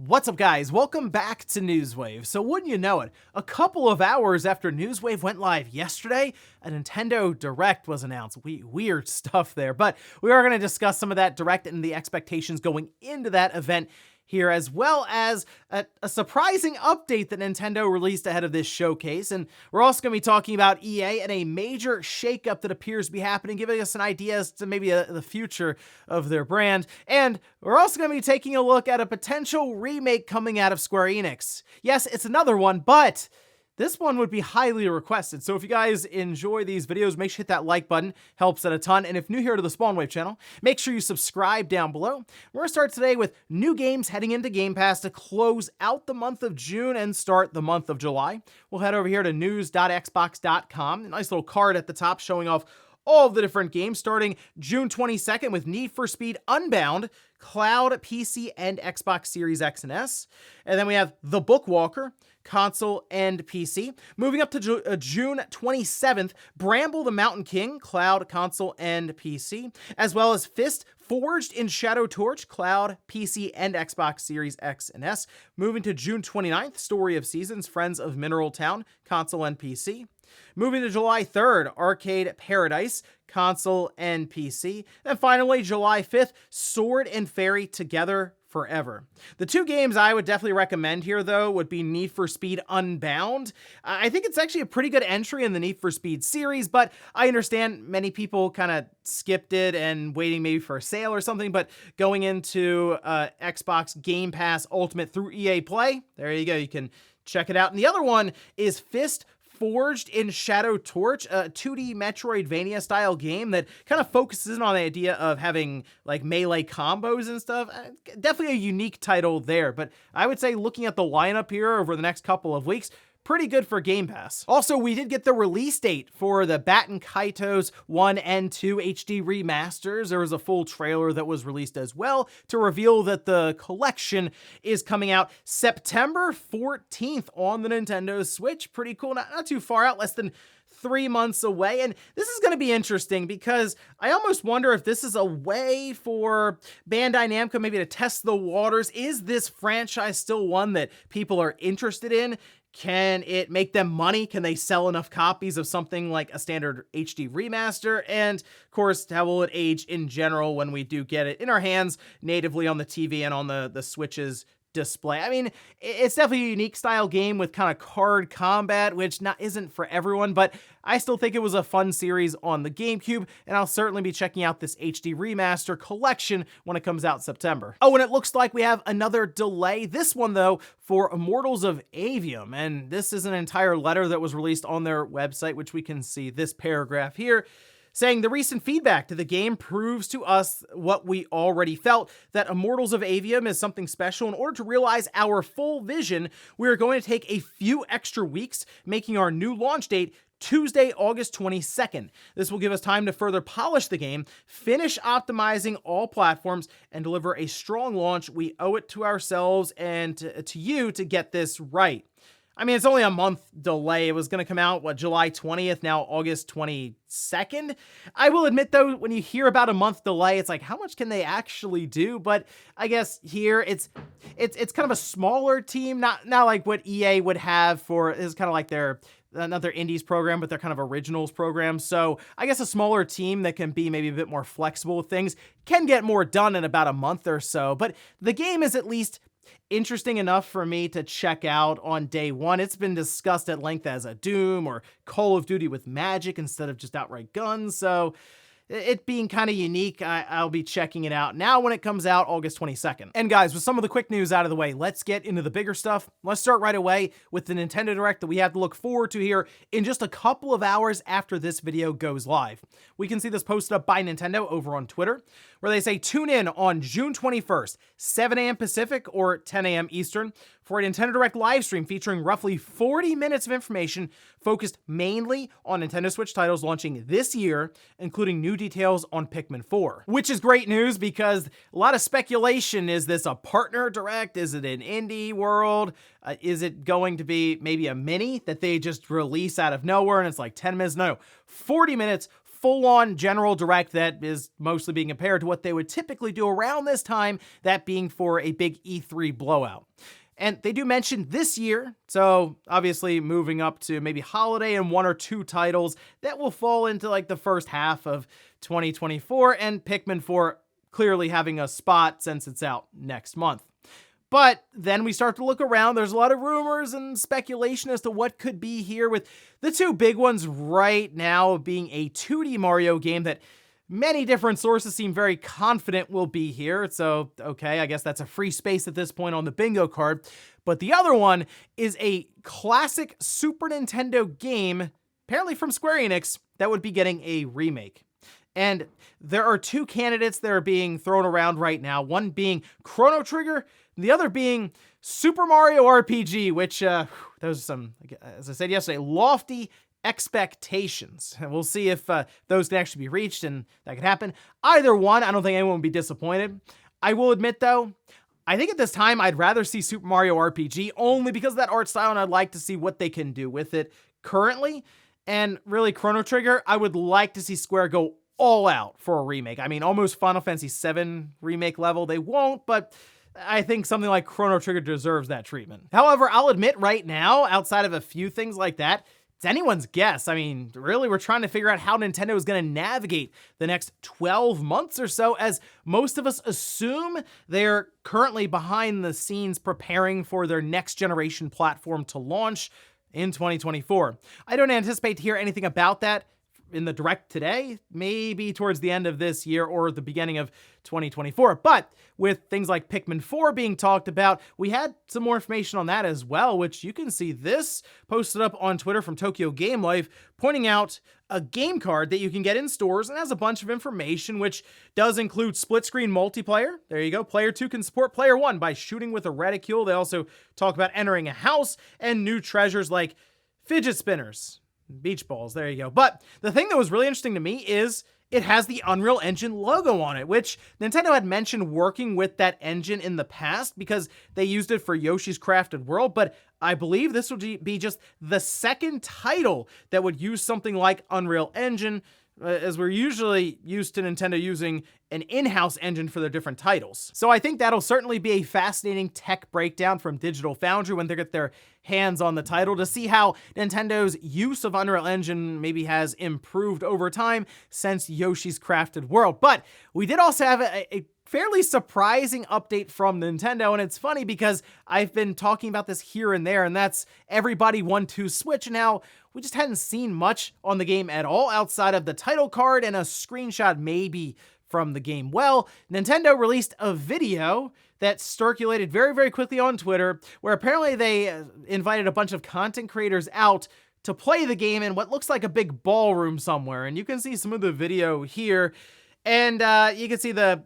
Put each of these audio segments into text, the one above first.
What's up, guys? Welcome back to Newswave. So wouldn't you know it, a couple of hours after Newswave went live yesterday, a Nintendo Direct was announced. Weird stuff there, but we are going to discuss some of that Direct and the expectations going into that event here, as well as a surprising update that Nintendo released ahead of this showcase. And we're also going to be talking about EA and a major shakeup that appears to be happening, giving us an idea as to maybe the future of their brand. And we're also going to be taking a look at a potential remake coming out of Square Enix. Yes, it's another one, but this one would be highly requested. So if you guys enjoy these videos, make sure to hit that like button, helps out a ton. And if new here to the Spawnwave channel, make sure you subscribe down below. We're gonna start today with new games heading into Game Pass to close out the month of June and start the month of July. We'll head over here to news.xbox.com. A nice little card at the top showing off all of the different games, starting June 22nd with Need for Speed Unbound, Cloud, PC, and Xbox Series X and S. And then we have The Bookwalker, console and PC. Moving up to June 27th, Bramble the Mountain King, cloud, console, and PC, as well as Fist Forged in Shadow Torch, cloud, PC, and Xbox Series X and S. Moving to June 29th, Story of Seasons, Friends of Mineral Town, console and PC. Moving to July 3rd, Arcade Paradise, console and PC. And finally, July 5th, Sword and Fairy Together Forever. The two games I would definitely recommend here, though, would be Need for Speed Unbound. I think it's actually a pretty good entry in the Need for Speed series, but I understand many people kind of skipped it and waiting maybe for a sale or something, but going into Xbox Game Pass Ultimate through EA Play, there you go, you can check it out. And the other one is Fist Forged in Shadow Torch, a 2D Metroidvania style game that kind of focuses on the idea of having like melee combos and stuff. Definitely a unique title there, but I would say looking at the lineup here over the next couple of weeks, pretty good for Game Pass. Also, we did get the release date for the Baten Kaitos 1 and 2 HD remasters. There was a full trailer that was released as well to reveal that the collection is coming out September 14th on the Nintendo Switch. Pretty cool, not too far out, less than 3 months away. And this is going to be interesting because I almost wonder if this is a way for Bandai Namco maybe to test the waters. Is this franchise still one that people are interested in? Can it make them money? Can they sell enough copies of something like a standard HD remaster? And of course, how will it age in general when we do get it in our hands natively on the TV and on the Switch's display? I mean, it's definitely a unique style game with kind of card combat, which isn't for everyone, but I still think it was a fun series on the GameCube, and I'll certainly be checking out this HD remaster collection when it comes out in September. Oh, and it looks like we have another delay. This one, though, for Immortals of Aveum, and this is an entire letter that was released on their website, which we can see this paragraph here, saying the recent feedback to the game proves to us what we already felt, that Immortals of Aveum is something special. In order to realize our full vision, we are going to take a few extra weeks, making our new launch date Tuesday, August 22nd. This will give us time to further polish the game, finish optimizing all platforms, and deliver a strong launch. We owe it to ourselves and to you to get this right. I mean, it's only a month delay. It was going to come out, July 20th, now August 22nd. I will admit, though, when you hear about a month delay, it's like, how much can they actually do? But I guess here, it's kind of a smaller team, not like what EA would have for, is kind of like another indies program, but they're kind of originals program. So I guess a smaller team that can be maybe a bit more flexible with things can get more done in about a month or so. But the game is at least interesting enough for me to check out on day one. It's been discussed at length as a Doom or Call of Duty with magic instead of just outright guns. So it being kind of unique, I'll be checking it out now when it comes out August 22nd. And guys, with some of the quick news out of the way, let's get into the bigger stuff. Let's start right away with the Nintendo Direct that we have to look forward to here in just a couple of hours after this video goes live. We can see this posted up by Nintendo over on Twitter, where they say tune in on June 21st, 7 a.m. Pacific or 10 a.m. Eastern for a Nintendo Direct livestream featuring roughly 40 minutes of information focused mainly on Nintendo Switch titles launching this year, including new details on Pikmin 4. Which is great news because a lot of speculation. Is this a partner Direct? Is it an indie world? Is it going to be maybe a mini that they just release out of nowhere and it's like 10 minutes? No, 40 minutes, full-on general direct that is mostly being compared to what they would typically do around this time, that being for a big E3 blowout. And they do mention this year, so obviously moving up to maybe holiday and 1 or 2 titles that will fall into like the first half of 2024, and Pikmin 4 clearly having a spot since it's out next month. But then we start to look around. There's a lot of rumors and speculation as to what could be here, with the 2 big ones right now being a 2D Mario game that many different sources seem very confident will be here. So, okay, I guess that's a free space at this point on the bingo card. But the other one is a classic Super Nintendo game, apparently from Square Enix, that would be getting a remake. And there are 2 candidates that are being thrown around right now, one being Chrono Trigger, the other being Super Mario RPG, which, those are some, as I said yesterday, lofty expectations. And we'll see if those can actually be reached, and that could happen. Either one, I don't think anyone would be disappointed. I will admit, though, I think at this time I'd rather see Super Mario RPG, only because of that art style, and I'd like to see what they can do with it currently. And really, Chrono Trigger, I would like to see Square go all out for a remake. I mean, almost Final Fantasy VII remake level. They won't, but I think something like Chrono Trigger deserves that treatment. However, I'll admit right now, outside of a few things like that, it's anyone's guess. I mean, really, we're trying to figure out how Nintendo is going to navigate the next 12 months or so, as most of us assume they're currently behind the scenes preparing for their next generation platform to launch in 2024. I don't anticipate to hear anything about that in the direct today, maybe towards the end of this year or the beginning of 2024. But with things like Pikmin 4 being talked about, we had some more information on that as well, which you can see this posted up on Twitter from Tokyo Game Life, pointing out a game card that you can get in stores and has a bunch of information, which does include split-screen multiplayer. There you go. Player 2 can support Player 1 by shooting with a reticule. They also talk about entering a house and new treasures like fidget spinners, beach balls, there you go. But the thing that was really interesting to me is it has the Unreal Engine logo on it, which Nintendo had mentioned working with that engine in the past because they used it for Yoshi's Crafted World, but I believe this would be just the second title that would use something like Unreal Engine, as we're usually used to Nintendo using an in-house engine for their different titles. So I think that'll certainly be a fascinating tech breakdown from Digital Foundry when they get their hands on the title, to see how Nintendo's use of Unreal Engine maybe has improved over time since Yoshi's Crafted World. But we did also have a fairly surprising update from Nintendo, and it's funny because I've been talking about this here and there, and that's Everybody 1-2 Switch. Now, we just hadn't seen much on the game at all outside of the title card and a screenshot maybe from the game. Well, Nintendo released a video that circulated very, very quickly on Twitter, where apparently they invited a bunch of content creators out to play the game in what looks like a big ballroom somewhere. And you can see some of the video here. And you can see the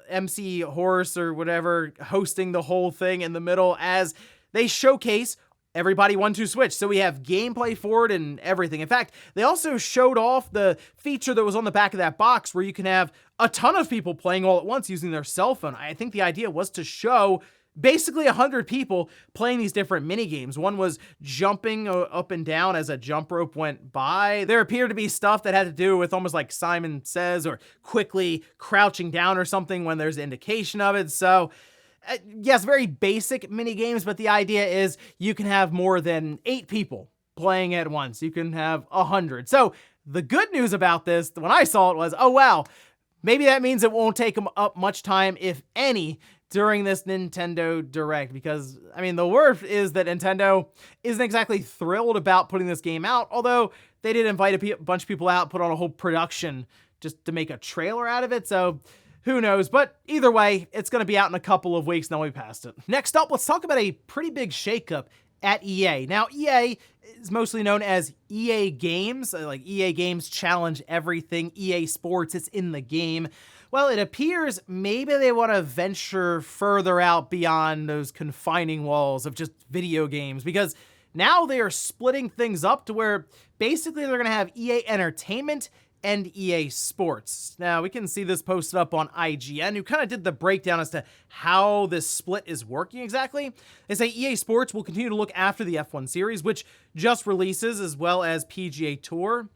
MC Horse or whatever hosting the whole thing in the middle as they showcase Everybody 1-2 Switch. So we have gameplay for it and everything. In fact, they also showed off the feature that was on the back of that box where you can have a ton of people playing all at once using their cell phone. I think the idea was to show basically 100 people playing these different mini games. One was jumping up and down as a jump rope went by. There appeared to be stuff that had to do with almost like Simon Says or quickly crouching down or something when there's indication of it. So yes, very basic mini games, but the idea is you can have more than 8 people playing at once. You can have 100. So the good news about this, when I saw it, was, oh wow, maybe that means it won't take them up much time, if any, during this Nintendo Direct, because, I mean, the word is that Nintendo isn't exactly thrilled about putting this game out, although they did invite a bunch of people out, put on a whole production just to make a trailer out of it, so who knows? But either way, it's going to be out in a couple of weeks, and then we passed it. Next up, let's talk about a pretty big shakeup at EA. Now, EA is mostly known as EA Games, like EA Games Challenge Everything, EA Sports, it's in the game. Well, it appears maybe they want to venture further out beyond those confining walls of just video games, because now they are splitting things up to where basically they're going to have EA Entertainment and EA Sports. Now, we can see this posted up on IGN, who kind of did the breakdown as to how this split is working exactly. They say EA Sports will continue to look after the F1 series, which just releases, as well as PGA Tour.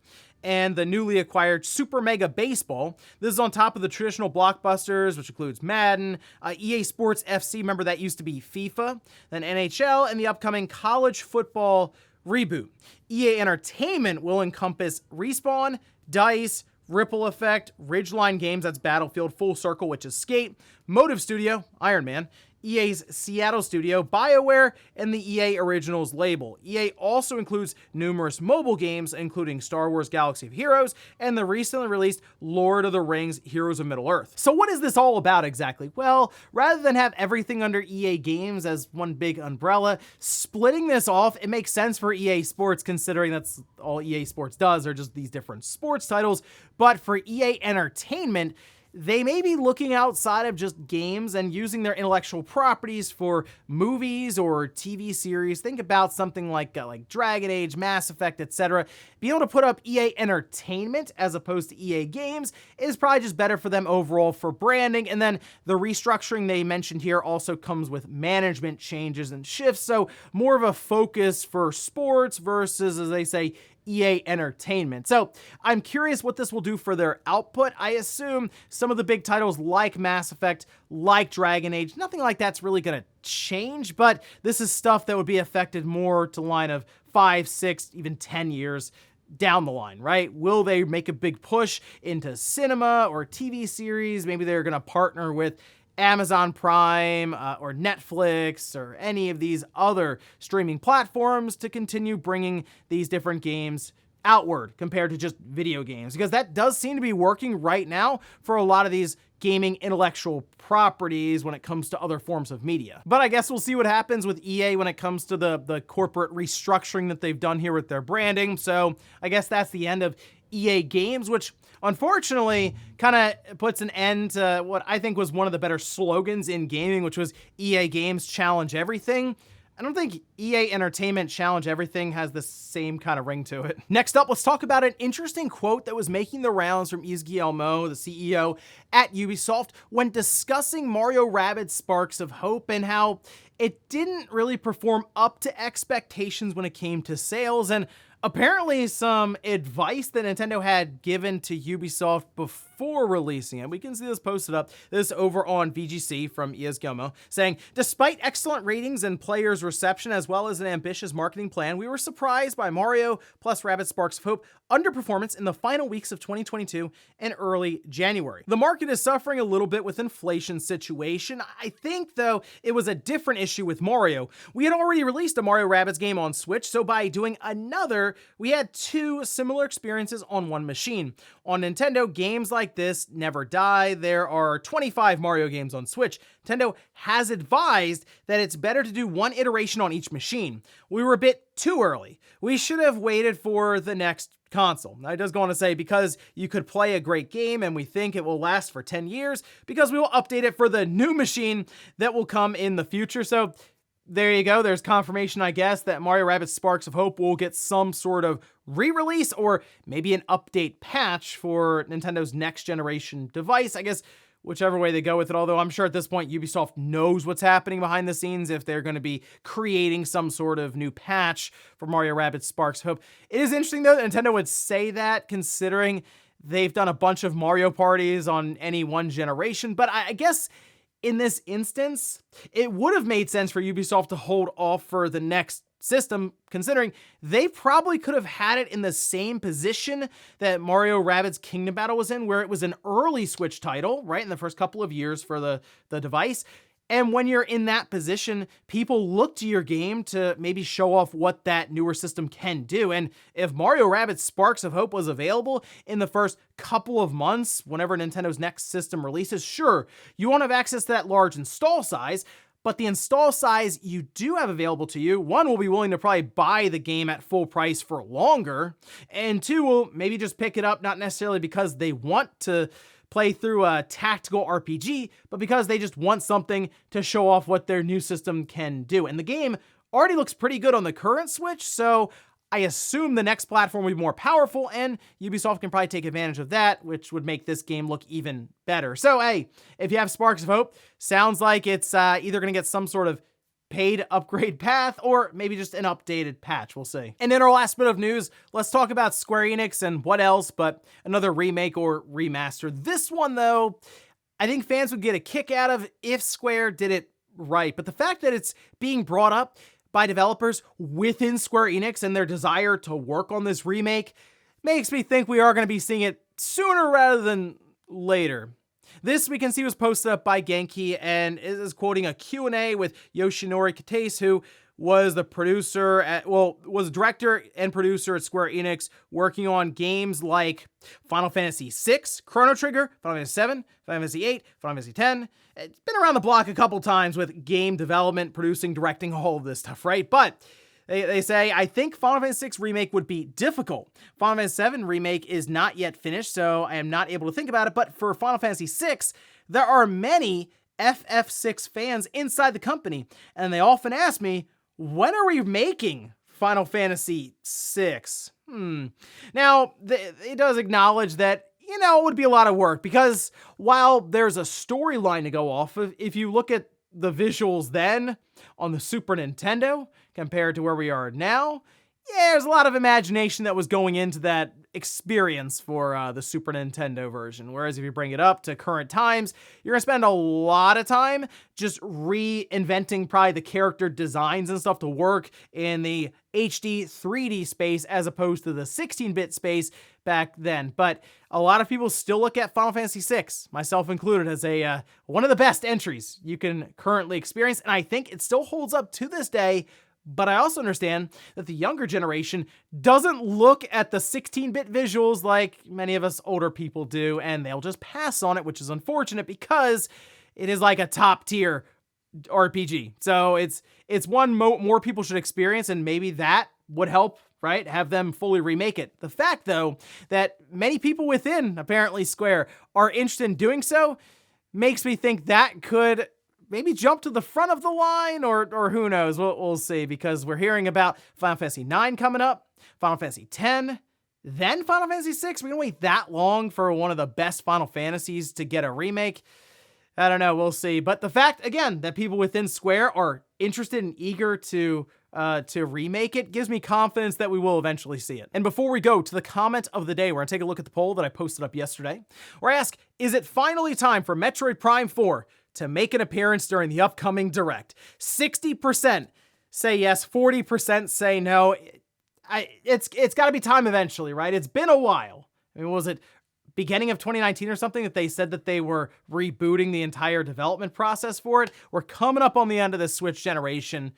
and the newly acquired Super Mega Baseball. This is on top of the traditional blockbusters, which includes Madden, EA Sports FC, remember that used to be FIFA, then NHL, and the upcoming college football reboot. EA Entertainment will encompass Respawn, DICE, Ripple Effect, Ridgeline Games, that's Battlefield, Full Circle, which is Skate, Motive Studio, Iron Man, EA's Seattle studio, BioWare, and the EA Originals label. EA also includes numerous mobile games, including Star Wars Galaxy of Heroes and the recently released Lord of the Rings Heroes of Middle-earth. So what is this all about exactly? Well, rather than have everything under EA Games as one big umbrella, splitting this off, it makes sense for EA Sports considering that's all EA Sports does, are just these different sports titles. But for EA Entertainment, they may be looking outside of just games and using their intellectual properties for movies or TV series. Think about something like Dragon Age, Mass Effect, etc. Being able to put up EA Entertainment as opposed to EA Games is probably just better for them overall for branding. And then the restructuring they mentioned here also comes with management changes and shifts. So more of a focus for sports versus, as they say, EA Entertainment. So I'm curious what this will do for their output. I assume some of the big titles like Mass Effect, like Dragon Age, nothing like that's really going to change, but this is stuff that would be affected more to the line of 5, 6, even 10 years down the line, right? Will they make a big push into cinema or TV series? Maybe they're going to partner with Amazon Prime or Netflix or any of these other streaming platforms to continue bringing these different games outward compared to just video games, because that does seem to be working right now for a lot of these gaming intellectual properties when it comes to other forms of media. But I guess we'll see what happens with EA when it comes to the corporate restructuring that they've done here with their branding. So I guess that's the end of EA Games, which unfortunately kind of puts an end to what I think was one of the better slogans in gaming, which was EA Games Challenge Everything. I don't think EA Entertainment Challenge Everything has the same kind of ring to it. Next up, let's talk about an interesting quote that was making the rounds from Yves Guillemot, the CEO at Ubisoft, when discussing Mario Rabbids Sparks of Hope and how it didn't really perform up to expectations when it came to sales, and apparently some advice that Nintendo had given to Ubisoft before releasing it. We can see this posted up. This is over on VGC from Yves Guillemot, saying, despite excellent ratings and players' reception as well as an ambitious marketing plan, we were surprised by Mario plus Rabbids Sparks of Hope underperformance in the final weeks of 2022 and early January. The market is suffering a little bit with inflation situation. I think, though, it was a different issue with Mario. We had already released a Mario Rabbids game on Switch, so by doing another, we had two similar experiences on one machine. On Nintendo, games like this never die. There are 25 Mario games on Switch. Nintendo has advised that it's better to do one iteration on each machine. We were a bit too early. We should have waited for the next console. Now, it does go on to say, because you could play a great game and we think it will last for 10 years, because we will update it for the new machine that will come in the future. So there you go. There's confirmation, I guess, that Mario Rabbids Sparks of Hope will get some sort of re-release or maybe an update patch for Nintendo's next generation device. I guess whichever way they go with it, although I'm sure at this point Ubisoft knows what's happening behind the scenes if they're going to be creating some sort of new patch for Mario Rabbids Sparks of Hope. It is interesting, though, that Nintendo would say that, considering they've done a bunch of Mario parties on any one generation, but I guess in this instance, it would have made sense for Ubisoft to hold off for the next system, considering they probably could have had it in the same position that Mario Rabbids Kingdom Battle was in, where it was an early Switch title, right, in the first couple of years for the device. And when you're in that position, people look to your game to maybe show off what that newer system can do. And if Mario Rabbids Sparks of Hope was available in the first couple of months, whenever Nintendo's next system releases, sure, you won't have access to that large install size, but the install size you do have available to you, one, will be willing to probably buy the game at full price for longer, and two, will maybe just pick it up, not necessarily because they want to play through a tactical RPG, but because they just want something to show off what their new system can do. And the game already looks pretty good on the current Switch, so I assume the next platform will be more powerful, and Ubisoft can probably take advantage of that, which would make this game look even better. So, hey, if you have Sparks of Hope, sounds like it's either going to get some sort of paid upgrade path or maybe just an updated patch. We'll see. And in our last bit of news, let's talk about Square Enix and what else but another remake or remaster. This one, though, I think fans would get a kick out of if Square did it right. But the fact that it's being brought up by developers within Square Enix and their desire to work on this remake makes me think we are going to be seeing it sooner rather than later. This we can see was posted up by Genki and is quoting a Q&A with Yoshinori Kaitos, who was the producer was director and producer at Square Enix, working on games like Final Fantasy VI, Chrono Trigger, Final Fantasy VII, Final Fantasy VIII, Final Fantasy X. It's been around the block a couple times with game development, producing, directing, all of this stuff, right? But they say, I think Final Fantasy VI Remake would be difficult. Final Fantasy VII Remake is not yet finished, so I am not able to think about it. But for Final Fantasy VI, there are many FF6 fans inside the company, and they often ask me, when are we making Final Fantasy VI? Now, it does acknowledge that, it would be a lot of work, because while there's a storyline to go off of, if you look at the visuals then on the Super Nintendo compared to where we are now, there's a lot of imagination that was going into that experience for the Super Nintendo version. Whereas if you bring it up to current times, you're gonna spend a lot of time just reinventing probably the character designs and stuff to work in the HD 3D space as opposed to the 16-bit space back then. But a lot of people still look at Final Fantasy VI, myself included, as one of the best entries you can currently experience, and I think it still holds up to this day. But I also understand that the younger generation doesn't look at the 16-bit visuals like many of us older people do, and they'll just pass on it, which is unfortunate because it is like a top-tier RPG. So it's one more people should experience, and maybe that would help, right? Have them fully remake it. The fact, though, that many people within, apparently, Square are interested in doing so makes me think that could maybe jump to the front of the line, or who knows, we'll see, because we're hearing about Final Fantasy IX coming up, Final Fantasy X, then Final Fantasy VI. We're gonna wait that long for one of the best Final Fantasies to get a remake? I don't know, we'll see. But the fact, again, that people within Square are interested and eager to remake it gives me confidence that we will eventually see it. And before we go to the comment of the day, we're gonna take a look at the poll that I posted up yesterday, where I ask, is it finally time for Metroid Prime 4 to make an appearance during the upcoming Direct? 60% say yes, 40% say no. It's got to be time eventually, right? It's been a while. I mean, was it beginning of 2019 or something that they said that they were rebooting the entire development process for it? We're coming up on the end of the Switch generation.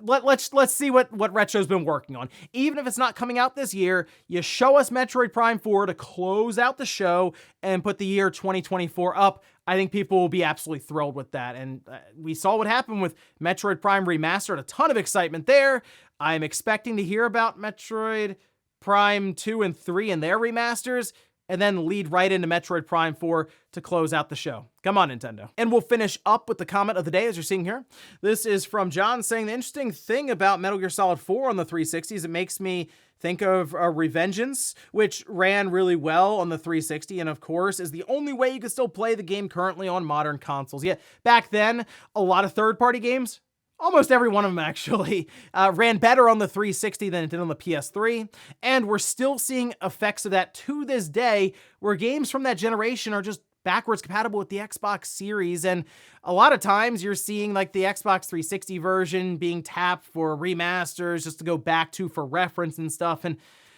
Let's see what Retro's been working on. Even if it's not coming out this year, you show us Metroid Prime 4 to close out the show and put the year 2024 up. I think people will be absolutely thrilled with that. And we saw what happened with Metroid Prime Remastered. A ton of excitement there. I'm expecting to hear about Metroid Prime 2 and 3 and their remasters, and then lead right into Metroid Prime 4 to close out the show. Come on, Nintendo. And we'll finish up with the comment of the day, as you're seeing here. This is from John, saying, the interesting thing about Metal Gear Solid 4 on the 360 is it makes me think of Revengeance, which ran really well on the 360, and of course is the only way you can still play the game currently on modern consoles. Yeah, back then, a lot of third-party games, almost every one of them actually, ran better on the 360 than it did on the PS3, and we're still seeing effects of that to this day, where games from that generation are just backwards compatible with the Xbox Series, and a lot of times you're seeing like the Xbox 360 version being tapped for remasters just to go back to for reference and stuff, and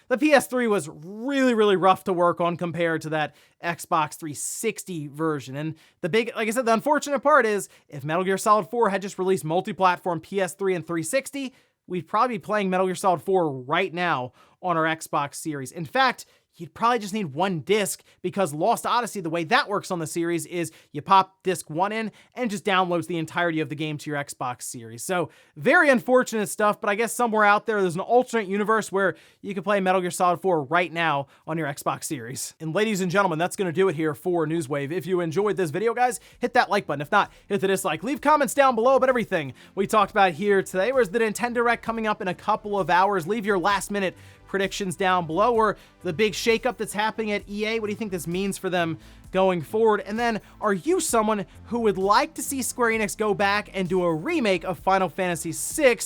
the PS3 was really, really rough to work on compared to that Xbox 360 version. And like I said, the unfortunate part is if Metal Gear Solid 4 had just released multi-platform PS3 and 360, we'd probably be playing Metal Gear Solid 4 right now on our Xbox Series. In fact, you'd probably just need one disc, because Lost Odyssey, the way that works on the series is you pop disc 1 in and just downloads the entirety of the game to your Xbox Series. So very unfortunate stuff, but I guess somewhere out there's an alternate universe where you can play Metal Gear Solid 4 right now on your Xbox Series. And ladies and gentlemen, that's going to do it here for Newswave. If you enjoyed this video, guys, hit that like button. If not, hit the dislike. Leave comments down below about everything we talked about here today. Where's the Nintendo Direct coming up in a couple of hours? Leave your last minute predictions down below, or the big shakeup that's happening at EA. What do you think this means for them going forward? And then, are you someone who would like to see Square Enix go back and do a remake of Final Fantasy VI?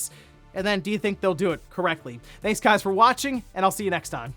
And then, do you think they'll do it correctly? Thanks guys for watching, and I'll see you next time.